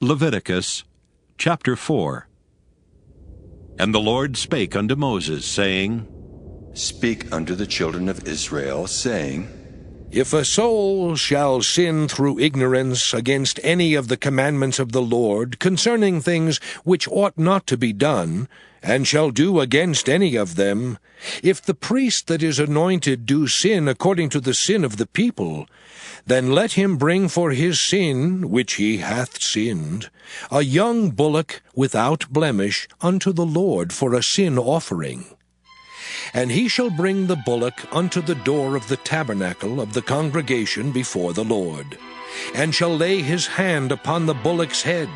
Leviticus chapter 4. And the Lord spake unto Moses, saying, Speak unto the children of Israel, saying, If a soul shall sin through ignorance against any of the commandments of the Lord concerning things which ought not to be done, and shall do against any of them, if the priest that is anointed do sin according to the sin of the people, then let him bring for his sin, which he hath sinned, a young bullock without blemish unto the Lord for a sin offering. And he shall bring the bullock unto the door of the tabernacle of the congregation before the Lord, and shall lay his hand upon the bullock's head,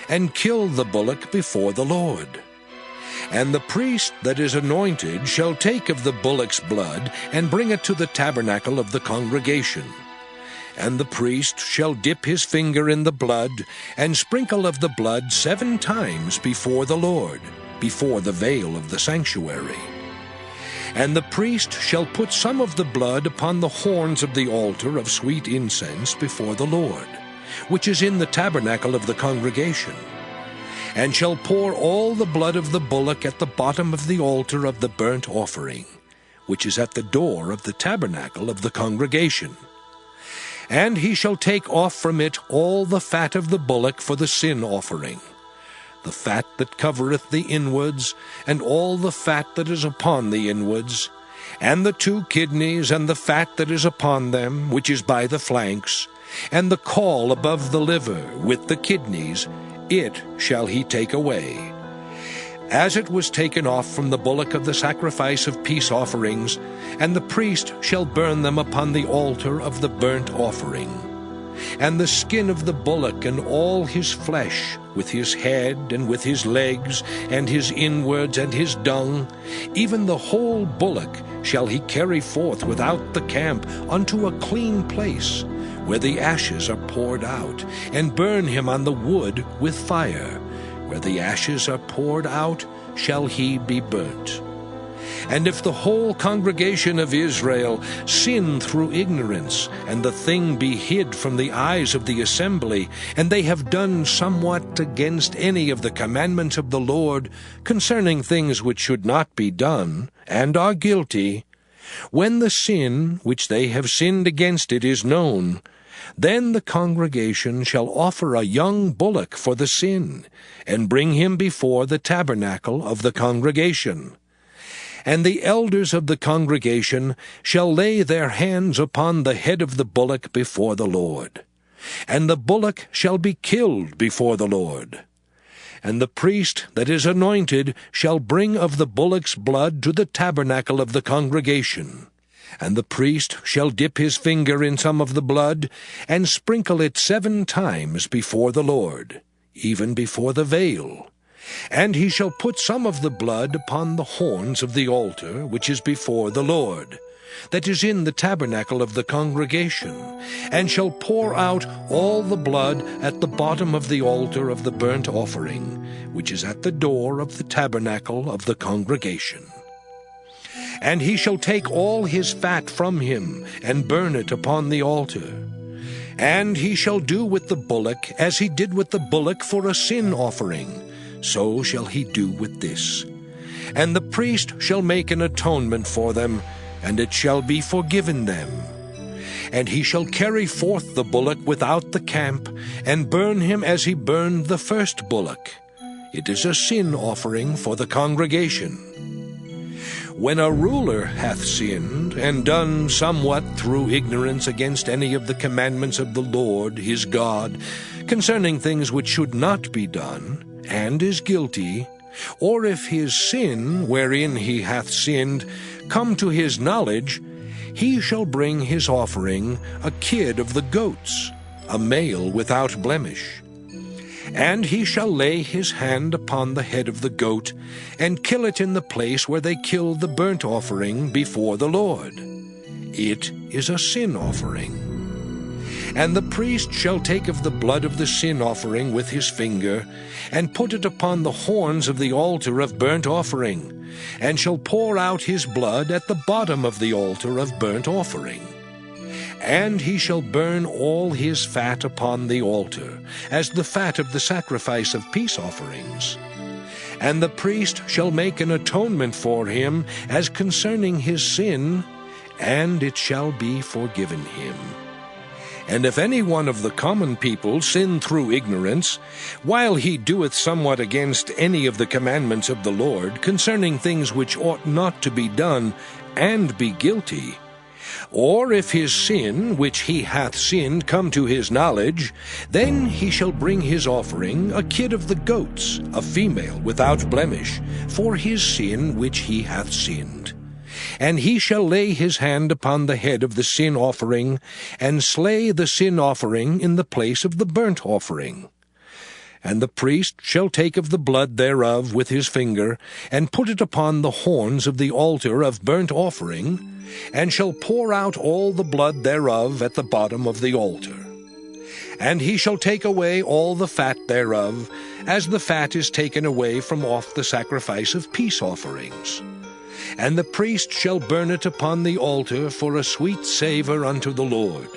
and kill the bullock before the Lord. And the priest that is anointed shall take of the bullock's blood, and bring it to the tabernacle of the congregation. And the priest shall dip his finger in the blood, and sprinkle of the blood 7 times before the Lord, before the veil of the sanctuary. And the priest shall put some of the blood upon the horns of the altar of sweet incense before the Lord, which is in the tabernacle of the congregation, and shall pour all the blood of the bullock at the bottom of the altar of the burnt offering, which is at the door of the tabernacle of the congregation. And he shall take off from it all the fat of the bullock for the sin offering, the fat that covereth the inwards, and all the fat that is upon the inwards, and the 2 kidneys, and the fat that is upon them, which is by the flanks, and the caul above the liver, with the kidneys, it shall he take away. As it was taken off from the bullock of the sacrifice of peace offerings, and the priest shall burn them upon the altar of the burnt offering. And the skin of the bullock and all his flesh, with his head and with his legs, and his inwards and his dung, even the whole bullock shall he carry forth without the camp unto a clean place, where the ashes are poured out, and burn him on the wood with fire. Where the ashes are poured out, shall he be burnt. And if the whole congregation of Israel sin through ignorance, and the thing be hid from the eyes of the assembly, and they have done somewhat against any of the commandments of the Lord concerning things which should not be done, and are guilty, when the sin which they have sinned against it is known, then the congregation shall offer a young bullock for the sin, and bring him before the tabernacle of the congregation. And the elders of the congregation shall lay their hands upon the head of the bullock before the Lord. And the bullock shall be killed before the Lord. And the priest that is anointed shall bring of the bullock's blood to the tabernacle of the congregation. And the priest shall dip his finger in some of the blood, and sprinkle it 7 times before the Lord, even before the veil. And he shall put some of the blood upon the horns of the altar which is before the Lord, that is in the tabernacle of the congregation, and shall pour out all the blood at the bottom of the altar of the burnt offering, which is at the door of the tabernacle of the congregation. And he shall take all his fat from him, and burn it upon the altar. And he shall do with the bullock as he did with the bullock for a sin offering, so shall he do with this. And the priest shall make an atonement for them, and it shall be forgiven them. And he shall carry forth the bullock without the camp, and burn him as he burned the first bullock. It is a sin offering for the congregation. When a ruler hath sinned, and done somewhat through ignorance against any of the commandments of the Lord his God, concerning things which should not be done, and is guilty, or if his sin, wherein he hath sinned, come to his knowledge, he shall bring his offering, a kid of the goats, a male without blemish. And he shall lay his hand upon the head of the goat, and kill it in the place where they kill the burnt offering before the Lord. It is a sin offering. And the priest shall take of the blood of the sin offering with his finger, and put it upon the horns of the altar of burnt offering, and shall pour out his blood at the bottom of the altar of burnt offering. And he shall burn all his fat upon the altar, as the fat of the sacrifice of peace offerings. And the priest shall make an atonement for him as concerning his sin, and it shall be forgiven him. And if any one of the common people sin through ignorance, while he doeth somewhat against any of the commandments of the Lord, concerning things which ought not to be done, and be guilty, or if his sin which he hath sinned come to his knowledge, then he shall bring his offering, a kid of the goats, a female without blemish, for his sin which he hath sinned. And he shall lay his hand upon the head of the sin offering, and slay the sin offering in the place of the burnt offering. And the priest shall take of the blood thereof with his finger, and put it upon the horns of the altar of burnt offering, and shall pour out all the blood thereof at the bottom of the altar. And he shall take away all the fat thereof, as the fat is taken away from off the sacrifice of peace offerings. And the priest shall burn it upon the altar for a sweet savour unto the Lord.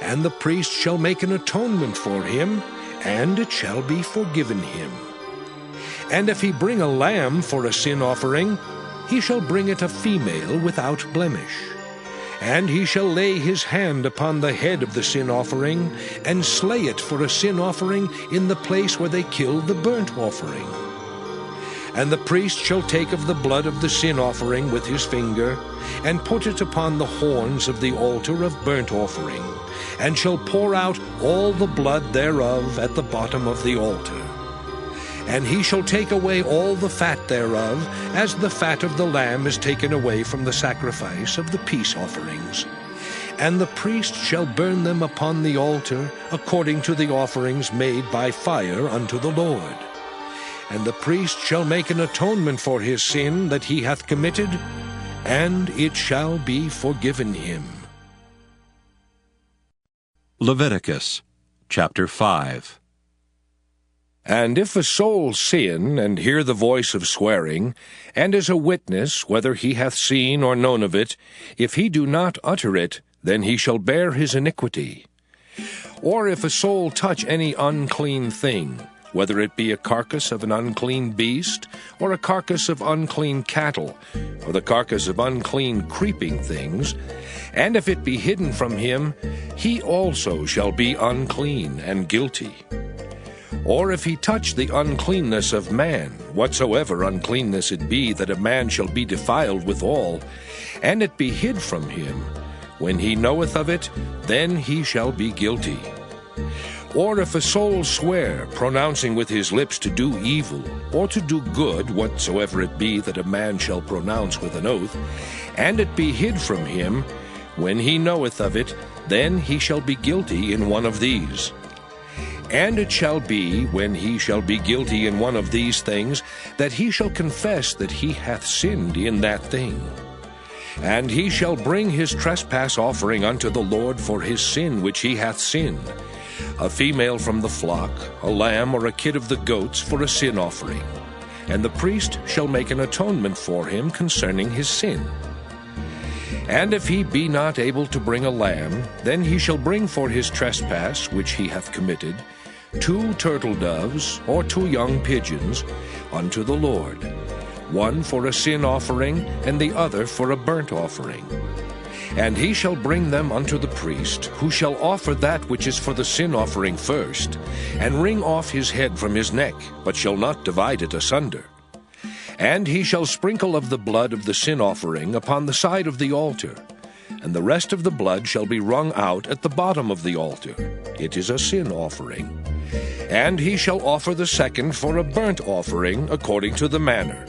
And the priest shall make an atonement for him, and it shall be forgiven him. And if he bring a lamb for a sin offering, he shall bring it a female without blemish. And he shall lay his hand upon the head of the sin offering, and slay it for a sin offering in the place where they killed the burnt offering. And the priest shall take of the blood of the sin offering with his finger, and put it upon the horns of the altar of burnt offering, and shall pour out all the blood thereof at the bottom of the altar. And he shall take away all the fat thereof, as the fat of the lamb is taken away from the sacrifice of the peace offerings. And the priest shall burn them upon the altar, according to the offerings made by fire unto the Lord. And the priest shall make an atonement for his sin that he hath committed, and it shall be forgiven him. Leviticus chapter 5. And if a soul sin, and hear the voice of swearing, and is a witness, whether he hath seen or known of it, if he do not utter it, then he shall bear his iniquity. Or if a soul touch any unclean thing, whether it be a carcass of an unclean beast, or a carcass of unclean cattle, or the carcass of unclean creeping things, and if it be hidden from him, he also shall be unclean and guilty. Or if he touch the uncleanness of man, whatsoever uncleanness it be, that a man shall be defiled withal, and it be hid from him, when he knoweth of it, then he shall be guilty. Or if a soul swear, pronouncing with his lips to do evil, or to do good, whatsoever it be that a man shall pronounce with an oath, and it be hid from him, when he knoweth of it, then he shall be guilty in one of these. And it shall be, when he shall be guilty in one of these things, that he shall confess that he hath sinned in that thing. And he shall bring his trespass offering unto the Lord for his sin which he hath sinned, a female from the flock, a lamb or a kid of the goats for a sin offering. And the priest shall make an atonement for him concerning his sin. And if he be not able to bring a lamb, then he shall bring for his trespass which he hath committed 2 turtle doves or 2 young pigeons unto the Lord, one for a sin offering, and the other for a burnt offering. And he shall bring them unto the priest, who shall offer that which is for the sin offering first, and wring off his head from his neck, but shall not divide it asunder. And he shall sprinkle of the blood of the sin offering upon the side of the altar, and the rest of the blood shall be wrung out at the bottom of the altar. It is a sin offering. And he shall offer the second for a burnt offering according to the manner.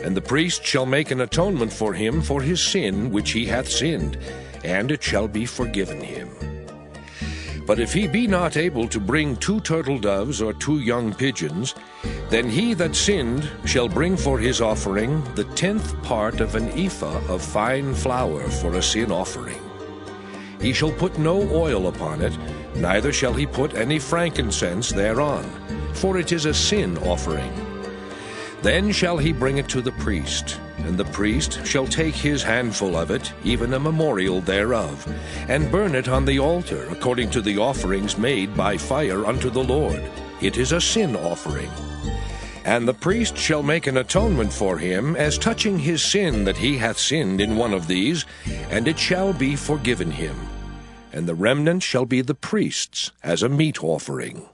And the priest shall make an atonement for him for his sin which he hath sinned, and it shall be forgiven him. But if he be not able to bring 2 turtle doves or 2 young pigeons, then he that sinned shall bring for his offering the 10th part of an ephah of fine flour for a sin offering. He shall put no oil upon it, neither shall he put any frankincense thereon, for it is a sin offering. Then shall he bring it to the priest, and the priest shall take his handful of it, even a memorial thereof, and burn it on the altar, according to the offerings made by fire unto the Lord. It is a sin offering. And the priest shall make an atonement for him, as touching his sin that he hath sinned in one of these, and it shall be forgiven him. And the remnant shall be the priest's, as a meat offering.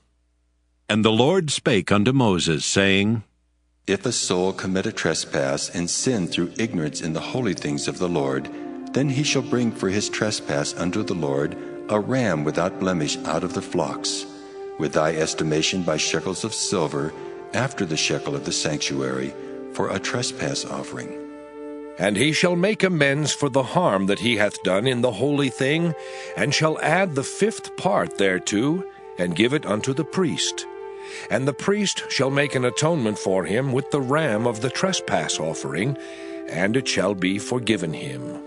And the Lord spake unto Moses, saying, If a soul commit a trespass and sin through ignorance in the holy things of the Lord, then he shall bring for his trespass unto the Lord a ram without blemish out of the flocks, with thy estimation by shekels of silver, after the shekel of the sanctuary, for a trespass offering. And he shall make amends for the harm that he hath done in the holy thing, and shall add the 5th part thereto, and give it unto the priest. And the priest shall make an atonement for him with the ram of the trespass offering, and it shall be forgiven him.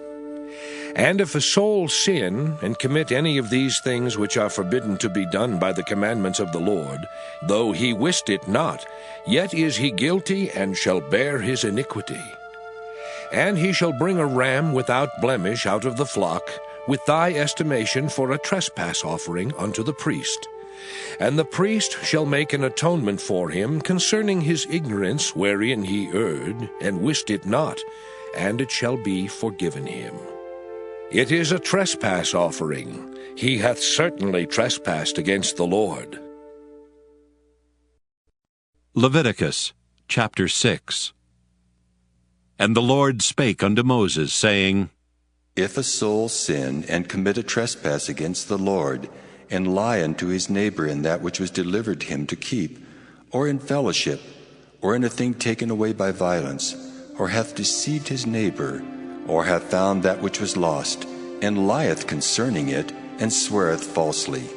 And if a soul sin, and commit any of these things which are forbidden to be done by the commandments of the Lord, though he wist it not, yet is he guilty, and shall bear his iniquity. And he shall bring a ram without blemish out of the flock, with thy estimation for a trespass offering unto the priest. And the priest shall make an atonement for him concerning his ignorance wherein he erred, and wist it not, and it shall be forgiven him. It is a trespass offering. He hath certainly trespassed against the Lord. Leviticus chapter 6. And the Lord spake unto Moses, saying, If a soul sin and commit a trespass against the Lord, and lie unto his neighbor in that which was delivered him to keep, or in fellowship, or in a thing taken away by violence, or hath deceived his neighbor, or hath found that which was lost, and lieth concerning it, and sweareth falsely,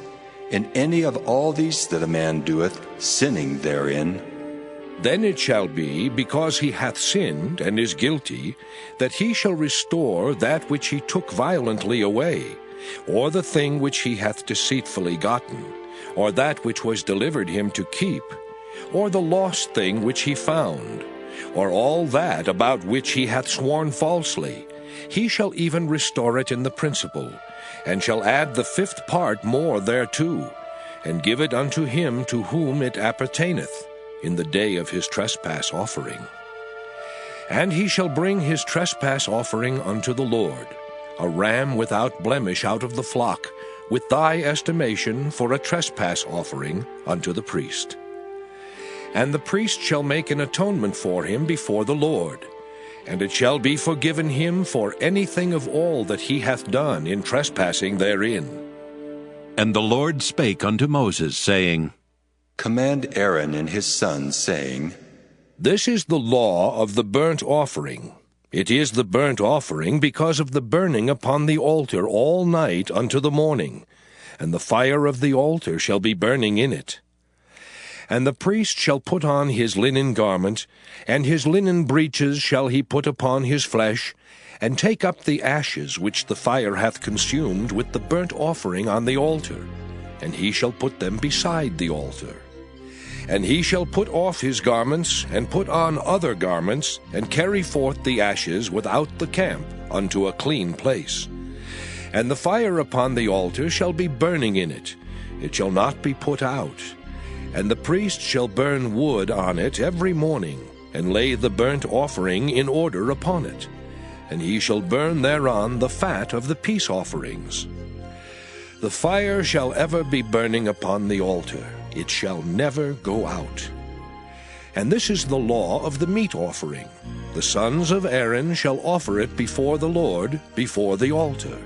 in any of all these that a man doeth, sinning therein, then it shall be, because he hath sinned and is guilty, that he shall restore that which he took violently away, or the thing which he hath deceitfully gotten, or that which was delivered him to keep, or the lost thing which he found, or all that about which he hath sworn falsely. He shall even restore it in the principal, and shall add the 5th part more thereto, and give it unto him to whom it appertaineth, in the day of his trespass offering. And he shall bring his trespass offering unto the Lord, a ram without blemish out of the flock, with thy estimation for a trespass offering unto the priest. And the priest shall make an atonement for him before the Lord, and it shall be forgiven him for anything of all that he hath done in trespassing therein. And the Lord spake unto Moses, saying, Command Aaron and his sons, saying, This is the law of the burnt offering. It is the burnt offering because of the burning upon the altar all night unto the morning, and the fire of the altar shall be burning in it. And the priest shall put on his linen garment, and his linen breeches shall he put upon his flesh, and take up the ashes which the fire hath consumed with the burnt offering on the altar, and he shall put them beside the altar. And he shall put off his garments, and put on other garments, and carry forth the ashes without the camp unto a clean place. And the fire upon the altar shall be burning in it, it shall not be put out. And the priest shall burn wood on it every morning, and lay the burnt offering in order upon it. And he shall burn thereon the fat of the peace offerings. The fire shall ever be burning upon the altar, it shall never go out. And this is the law of the meat offering. The sons of Aaron shall offer it before the Lord, before the altar.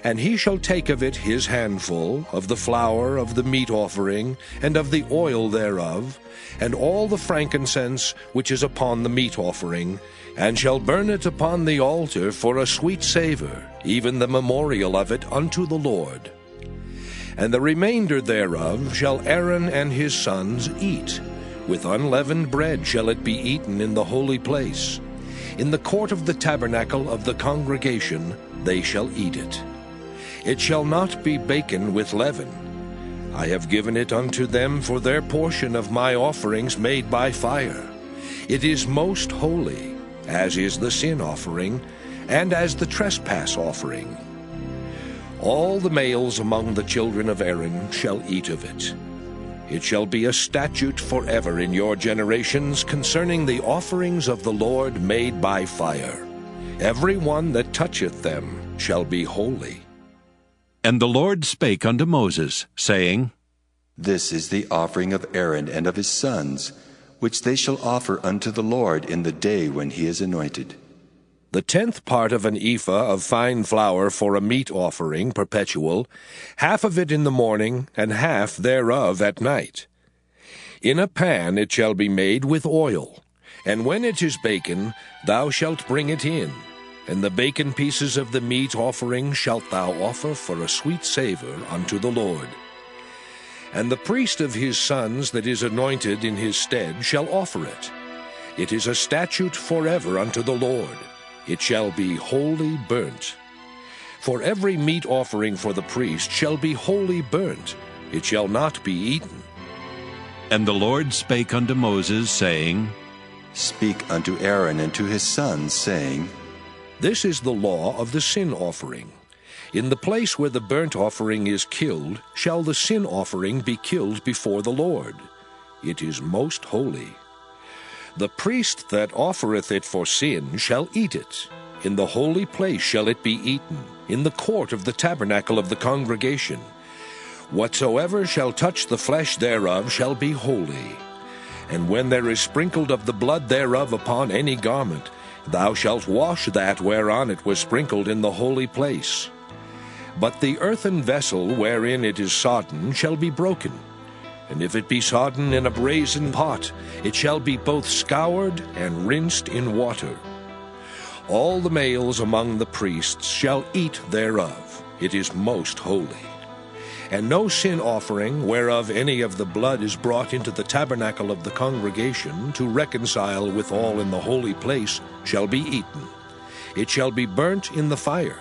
And he shall take of it his handful, of the flour of the meat offering, and of the oil thereof, and all the frankincense which is upon the meat offering, and shall burn it upon the altar for a sweet savour, even the memorial of it unto the Lord. And the remainder thereof shall Aaron and his sons eat. With unleavened bread shall it be eaten in the holy place. In the court of the tabernacle of the congregation they shall eat it. It shall not be baken with leaven. I have given it unto them for their portion of my offerings made by fire. It is most holy, as is the sin offering, and as the trespass offering. All the males among the children of Aaron shall eat of it. It shall be a statute forever in your generations concerning the offerings of the Lord made by fire. Every one that toucheth them shall be holy. And the Lord spake unto Moses, saying, This is the offering of Aaron and of his sons, which they shall offer unto the Lord in the day when he is anointed. The 10th part of an ephah of fine flour for a meat offering perpetual, half of it in the morning, and half thereof at night. In a pan it shall be made with oil, and when it is baken, thou shalt bring it in, and the baken pieces of the meat offering shalt thou offer for a sweet savour unto the Lord. And the priest of his sons that is anointed in his stead shall offer it. It is a statute forever unto the Lord. It shall be wholly burnt. For every meat offering for the priest shall be wholly burnt. It shall not be eaten. And the Lord spake unto Moses, saying, Speak unto Aaron and to his sons, saying, This is the law of the sin offering. In the place where the burnt offering is killed, shall the sin offering be killed before the Lord. It is most holy. The priest that offereth it for sin shall eat it. In the holy place shall it be eaten, in the court of the tabernacle of the congregation. Whatsoever shall touch the flesh thereof shall be holy. And when there is sprinkled of the blood thereof upon any garment, thou shalt wash that whereon it was sprinkled in the holy place. But the earthen vessel wherein it is sodden shall be broken. And if it be sodden in a brazen pot, it shall be both scoured and rinsed in water. All the males among the priests shall eat thereof. It is most holy. And no sin offering, whereof any of the blood is brought into the tabernacle of the congregation, to reconcile with all in the holy place, shall be eaten. It shall be burnt in the fire.